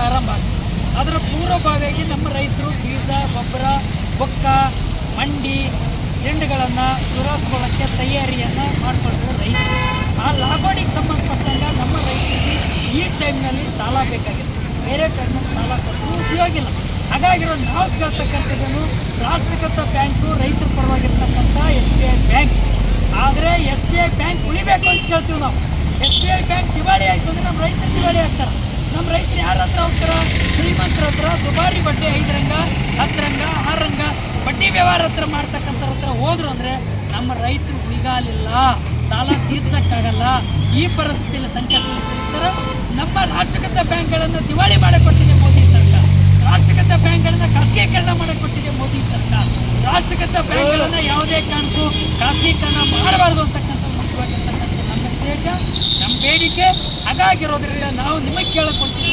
ಆರಂಭ ಆಗ್ತದೆ. ಅದರ ಪೂರ್ವಭಾವಿಯಾಗಿ ನಮ್ಮ ರೈತರು ಬೀಜ, ಗೊಬ್ಬರ, ಬೊಕ್ಕ, ಮಂಡಿ, ಜೆಂಡುಗಳನ್ನು ಸುರಾಸ್ಕೊಳ್ಳೋಕ್ಕೆ ತಯಾರಿಯನ್ನು ಮಾಡ್ಕೊಳ್ತಾರೆ ರೈತರು. ಆ ಲಾಗೋಣಿಗೆ ಸಂಬಂಧಪಟ್ಟಂಗೆ ನಮ್ಮ ರೈತರಿಗೆ ಈ ಟೈಮ್ನಲ್ಲಿ ಸಾಲ ಬೇಕಾಗಿದೆ. ಬೇರೆ ಟೈಮ್ನಲ್ಲಿ ಸಾಲ ಕೊಟ್ಟರು ಉಪಯೋಗ ಇಲ್ಲ. ಹಾಗಾಗಿರೋ ನಾವು ಕೇಳ್ತಕ್ಕಂಥದ್ದನ್ನು ರಾಷ್ಟ್ರೀಕೃತ ಬ್ಯಾಂಕು ರೈತರ ಪರವಾಗಿರ್ತಕ್ಕಂಥ SBI ಬ್ಯಾಂಕ್. ಆದರೆ SBI ಬ್ಯಾಂಕ್ ಉಳಿಬೇಕು ಅಂತ ಕೇಳ್ತೀವಿ ನಾವು. SBI ಬ್ಯಾಂಕ್ ದಿವಾಳಿ ಆಯಿತು ಅಂದರೆ ನಮ್ಮ ರೈತರು ದಿವಾಳಿ ಆಗ್ತಾರೆ. ನಮ್ಮ ರೈತರು ಯಾರ ಹತ್ರ ಹೋಗ್ತಾರೆ? ಶ್ರೀಮಂತರ ಹತ್ರ ದುಬಾರಿ ಬಡ್ಡಿ 5 ರಂಗ 10 ರಂಗ 6 ರಂಗ ಬಡ್ಡಿ ವ್ಯವಹಾರ ಹತ್ರ ಮಾಡ್ತಕ್ಕಂಥವ್ರ ಹತ್ರ ಹೋದ್ರು ಅಂದರೆ ನಮ್ಮ ರೈತರು ಉಳಿಗಾಲಿಲ್ಲ, ಸಾಲ ತೀರ್ಸೋಕ್ಕಾಗಲ್ಲ. ಈ ಪರಿಸ್ಥಿತಿಯಲ್ಲಿ ಸಂಕಷ್ಟದಲ್ಲಿ ಸಿಗ್ತಾರೆ. ನಮ್ಮ ರಾಷ್ಟ್ರೀಕೃತ ಬ್ಯಾಂಕ್ಗಳನ್ನು ದಿವಾಳಿ ಮಾಡಿಕೊಟ್ಟಿದೆ ಮೋದಿ ಸರ್ಕಾರ. ರಾಷ್ಟ್ರೀಕೃತ ಬ್ಯಾಂಕ್ಗಳನ್ನು ಖಾಸಗೀಕರಣ ಮಾಡಿಕೊಟ್ಟಿದೆ ಮೋದಿ ಸರ್ಕಾರ. ರಾಷ್ಟ್ರೀಕೃತ ಬ್ಯಾಂಕ್ಗಳನ್ನು ಯಾವುದೇ ಕಾರಣಕ್ಕೂ ಖಾಸಗೀಕರಣ ಮಾಡಬಾರ್ದು ಅಂತಕ್ಕಂಥ ಮುಖ್ಯವಾಗಿರ್ತಕ್ಕಂಥ ನಮ್ಮ ಉದ್ದೇಶ, ನಮ್ಮ ಬೇಡಿಕೆ. ಹಾಗಾಗಿರೋದ್ರಿಂದ ನಾವು ನಿಮಗೆ ಕೇಳಿಕೊಡ್ತೀವಿ.